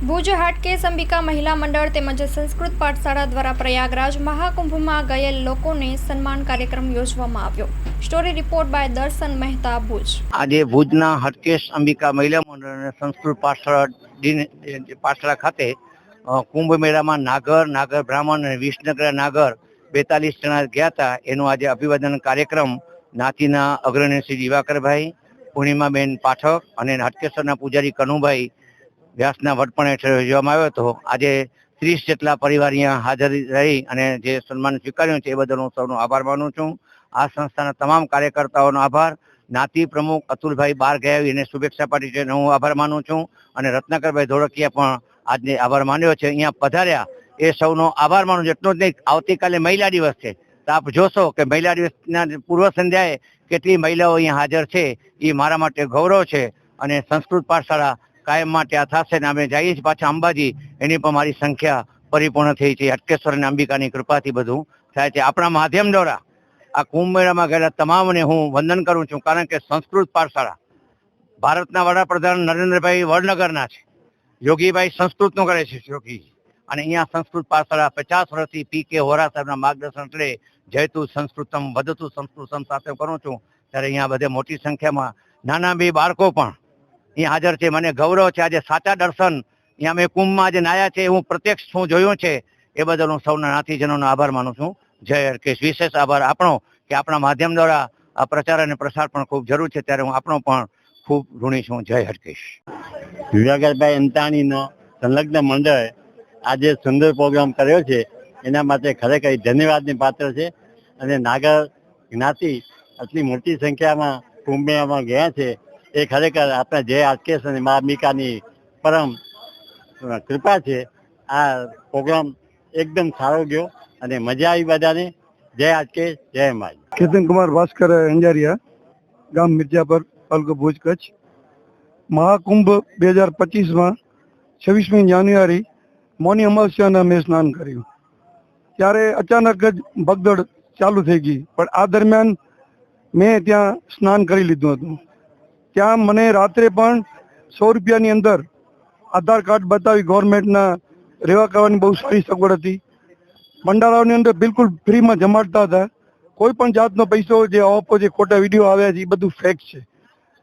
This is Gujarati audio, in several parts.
ભુજ હાટકેશ અંબિકા મહિલા મંડળ તેમજ સંસ્કૃત પાઠશાળા દ્વારા પ્રયાગરાજ મહાકુંભમાં ગયેલ લોકોને સન્માન કાર્યક્રમ યોજવામાં આવ્યો। સ્ટોરી રિપોર્ટ બાય દર્શન મહેતા ભુજ। આજે ભુજના હાટકેશ અંબિકા મહિલા મંડળ અને સંસ્કૃત પાઠશાળા ખાતે કુંભ મેળામાં નાગર બ્રાહ્મણ અને વિસનગર નાગર 42 જણા ગયા હતા। એનો આજે અભિવાદન કાર્યક્રમ નાતીના અગ્રણી શ્રી દિવાકરભાઈ, પૂર્ણિમાબેન પાઠક અને હાટકેશ્વરના પૂજારી કનુભાઈ વ્યાસના વડપણ હેઠળ યોજવામાં આવ્યો હતો। આજે 30 જેટલા પરિવાર અહીંયા હાજર રહી અને જે સન્માન સ્વીકાર્યું છે એ બદલ હું સૌનો આભાર માનું છું। આ સંસ્થાના તમામ કાર્યકર્તાઓનો આભાર। નાતી પ્રમુખ અતુલભાઈ બાર ગયા એને શુભેચ્છા પાઠવી છે, હું આભાર માનું છું અને રત્નાકરભાઈ ધોળકિયા પણ આજને આભાર માન્યો છે। અહીંયા પધાર્યા એ સૌનો આભાર માનું છું। એટલું જ નહીં, આવતીકાલે મહિલા દિવસ છે તો આપ જોશો કે મહિલા દિવસના પૂર્વ સંધ્યાએ કેટલી મહિલાઓ અહીંયા હાજર છે, એ મારા માટે ગૌરવ છે અને સંસ્કૃત પાઠશાળા કાયમ માટે આ થશે ને અમે જઈએ છીએ પાછા અંબાજી, એની પણ મારી સંખ્યા પરિપૂર્ણ થઈ છે। હાટકેશ્વર અને અંબિકાની કૃપાથી બધું થાય છે। આપણા માધ્યમ દ્વારા આ કુંભ મેળામાં ગયેલા તમામને હું વંદન કરું છું, કારણ કે સંસ્કૃત પાઠશાળા ભારતના વડાપ્રધાન નરેન્દ્રભાઈ વડનગરના છે, યોગીભાઈ સંસ્કૃતનું કરે છે યોગી, અને અહીંયા સંસ્કૃત પાઠશાળા 50 વર્ષથી પી.કે. વોરા સાહેબના માર્ગદર્શન હેઠળ જયતું સંસ્કૃતમ વધતું સંસ્કૃતમ સાથે કરું છું। ત્યારે અહીંયા બધે મોટી સંખ્યામાં નાના બે બાળકો પણ અહીંયા હાજર છે। મને ગૌરવ છે, આજે સાચા દર્શન અહીંયા અમે કુંભમાં આજે નાયા છે, હું પ્રત્યક્ષ હું જોયું છે, એ બદલ હું સૌના નાતીજનોનો આભાર માનું છું। જય હરકેશ। વિશેષ આભાર આપણો કે આપણા માધ્યમ દ્વારા આ પ્રચાર અને પ્રસાર પણ ખૂબ જરૂર છે, ત્યારે હું આપણો પણ ખૂબ ઋણી છું। જય હરકેશ। વિવાકરભાઈ અંતાણીનો સંલગ્ન મંડળે આજે સુંદર પ્રોગ્રામ કર્યો છે, એના માટે ખરેખર ધન્યવાદની પાત્ર છે। અને નાગર જ્ઞાતિ આટલી મોટી સંખ્યામાં કુંભ મેળામાં ગયા છે, એ ખરેખર આપણે જય હાટકેશ અને મા અંબિકાની પરમ કૃપા છે। આ પ્રોગ્રામ એકદમ સારો ગયો અને મજા આવી બધાને। જય હાટકેશ, જય માઈ। કેતન કુમાર ભાસ્કર અંજારિયા, ગામ મિર્જાપર, તાલુકો ભુજ, કચ્છ। મહાકુંભ 2025માં 26મી જાન્યુઆરી મૌની અમાવસ્યાના મેં સ્નાન કર્યું, ત્યારે અચાનક જ ભગદડ ચાલુ થઈ ગઈ, પણ આ દરમિયાન મેં ત્યાં સ્નાન કરી લીધું હતું। ત્યાં મને રાત્રે પણ 100 રૂપિયાની અંદર આધાર કાર્ડ બતાવી ગવર્મેન્ટના રહેવા કરવાની બહુ સારી સગવડ હતી। ભંડારાઓની અંદર બિલકુલ ફ્રીમાં જમાડતા હતા, કોઈ પણ જાતનો પૈસો જે ઓપો જે ખોટા વિડીયો આવ્યા છે એ બધું ફેક છે।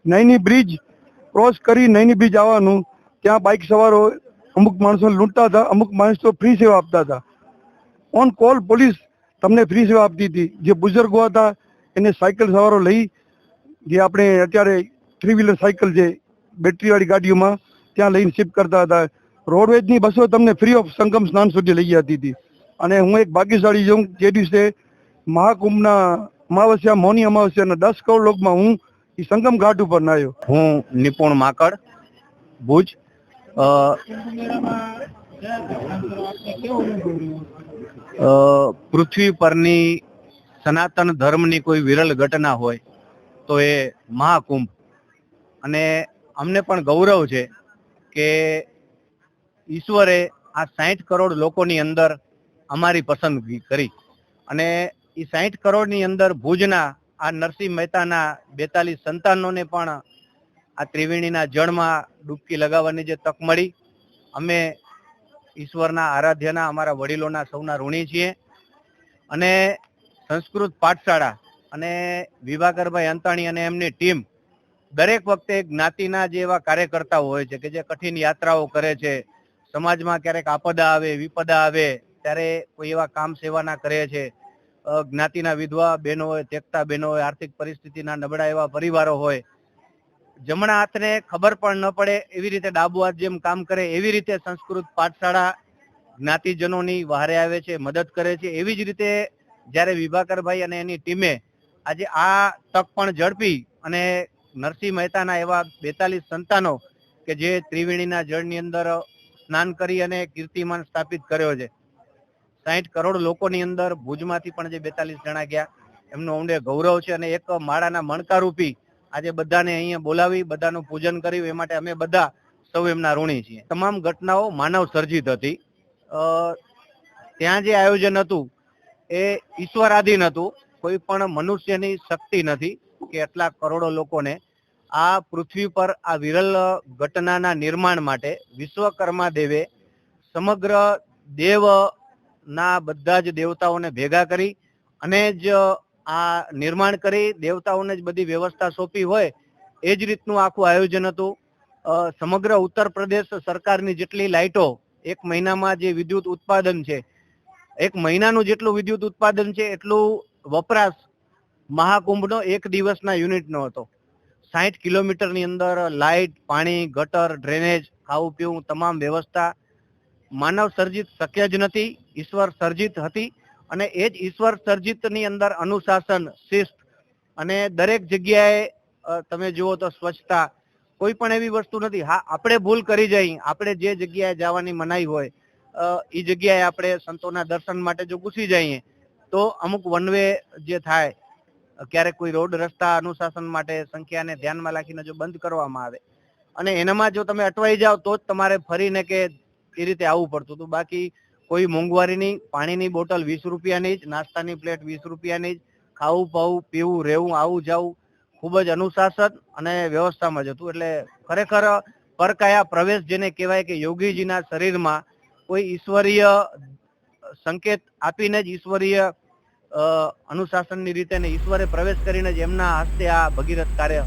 નૈની બ્રિજ ક્રોસ કરી નૈની બ્રિજ આવવાનું, ત્યાં બાઇક સવારો અમુક માણસોને લૂંટતા હતા, અમુક માણસો ફ્રી સેવા આપતા હતા। ઓન કોલ પોલીસ તમને ફ્રી સેવા આપતી હતી। જે બુઝુર્ગો હતા એને સાયકલ સવારો લઈ, જે આપણે અત્યારે 3 વ્હીલર સાયકલ છે બેટરીવાળી ગાડીઓમાં, ત્યાં લઈને શિફ્ટ કરતા હતા। રોડવેજની બસો તમને ફ્રી ઓફ સંગમ સ્નાન સુધી લઈ જતી હતી। અને હું એક ભાગ્યશાળી છું, જે દિવસે મહાકુંભના અમાવસ્યા મૌની અમાવસ્યાના 10 કરોડ લોકમાં હું એ સંગમ ઘાટ ઉપર નાયો। હું નિપુણ માકડ, ભુજ। પૃથ્વી પરની સનાતન ધર્મની કોઈ વિરલ ઘટના હોય તો એ મહાકુંભ, અને અમને પણ ગૌરવ છે કે ઈશ્વરે આ 60 કરોડ લોકોની અંદર અમારી પસંદગી કરી, અને એ 60 કરોડની અંદર ભુજના આ નરસિંહ મહેતાના 42 સંતાનોને પણ આ ત્રિવેણીના જળમાં ડૂબકી લગાવવાની જે તક મળી, અમે ઈશ્વરના આરાધ્યના અમારા વડીલોના સૌના ઋણી છીએ। અને સંસ્કૃત પાઠશાળા અને વિવાકરભાઈ અંતાણી અને એમની ટીમ દરેક વખતે જ્ઞાતિના જે એવા કાર્યકર્તાઓ હોય છે કે જે કઠિન યાત્રાઓ કરે છે, સમાજમાં ક્યારેક આપદા આવે વિપદા આવે ત્યારે કોઈ એવા કામ સેવાના કરે છે, જ્ઞાતિના વિધવા બહેનો હોય, ત્યક્તા બહેનો હોય, આર્થિક પરિસ્થિતિના નબળા એવા પરિવારો હોય, જમણા હાથને ખબર પણ ન પડે એવી રીતે ડાબુ હાથ જેમ કામ કરે એવી રીતે સંસ્કૃત પાઠશાળા જ્ઞાતિજનોની વહારે આવે છે, મદદ કરે છે। એવી જ રીતે જ્યારે વિભાકરભાઈ અને એની ટીમે આજે આ તક પણ ઝડપી અને નરસિંહ મહેતાના એવા 42 સંતાનો કે જે ત્રિવેણીના જળની અંદર સ્નાન કરી અને કીર્તિમાન સ્થાપિત કર્યો છે, 60 કરોડ લોકોની અંદર ભુજમાંથી પણ જે 42 જણા ગયા, એમનો ઊંડે ગૌરવ છે। અને એક માળાના મણકારૂપી આજે બધાને અહીંયા બોલાવી બધાનું પૂજન કર્યું, એ માટે અમે બધા સૌ એમના ઋણી છીએ। તમામ ઘટનાઓ માનવ સર્જિત હતી। ત્યાં જે આયોજન હતું એ ઈશ્વરાધીન હતું, કોઈ પણ મનુષ્યની શક્તિ નથી કે એટલા કરોડો લોકોને આ પૃથ્વી પર આ વિરલ ઘટનાના નિર્માણ માટે વિશ્વકર્મા દેવે સમગ્ર દેવના બધા જ દેવતાઓને ભેગા કરી અને જ આ નિર્માણ કરી, દેવતાઓને જ બધી વ્યવસ્થા સોંપી હોય એ જ રીતનું આખું આયોજન હતું. સમગ્ર ઉત્તર પ્રદેશ સરકારની જેટલી લાઇટો એક મહિનામાં જે વિદ્યુત ઉત્પાદન છે, એક મહિનાનું જેટલું વિદ્યુત ઉત્પાદન છે એટલું વપરાશ મહાકુંભનો એક દિવસના યુનિટનો હતો. 60 કિલોમીટરની અંદર લાઇટ, પાણી, ગટર, ડ્રેનેજ, ખાવું પીવું તમામ વ્યવસ્થા માનવ સર્જિત શક્ય જ નથી, ઈશ્વર સર્જિત હતી. અને એ જ ઈશ્વર સર્જિતની અંદર અનુશાસન, શિસ્ત અને દરેક જગ્યાએ તમે જુઓ તો સ્વચ્છતા, કોઈ પણ એવી વસ્તુ નથી. હા, આપણે ભૂલ કરી જઈએ, આપણે જે જગ્યાએ જવાની મનાઈ હોય એ જગ્યાએ આપણે સંતોના દર્શન માટે જો ઘૂસી જઈએ તો અમુક વન વે જે થાય, ક્યારેક કોઈ રોડ રસ્તા અનુશાસન માટે સંખ્યાને ધ્યાનમાં રાખીને જો બંધ કરવામાં આવે અને એનામાં જો તમે અટવાઈ જાઓ તો જ તમારે ફરીને કે એ રીતે આવવું પડતું હતું. બાકી કોઈ મોંઘવારીની, પાણીની બોટલ 20 રૂપિયાની જ, નાસ્તાની પ્લેટ 20 રૂપિયાની જ, ખાવું પાવું પીવું રહેવું આવું જાવું ખૂબ જ અનુશાસન અને વ્યવસ્થામાં જ હતું. એટલે ખરેખર પરકાયા પ્રવેશ જેને કહેવાય કે યોગીજીના શરીરમાં કોઈ ઈશ્વરીય સંકેત આપીને જ ઈશ્વરીય અનુશાસનની રીતે ઈશ્વરે પ્રવેશ કરીને જ એમના હસ્તે આ ભગીરથ કાર્ય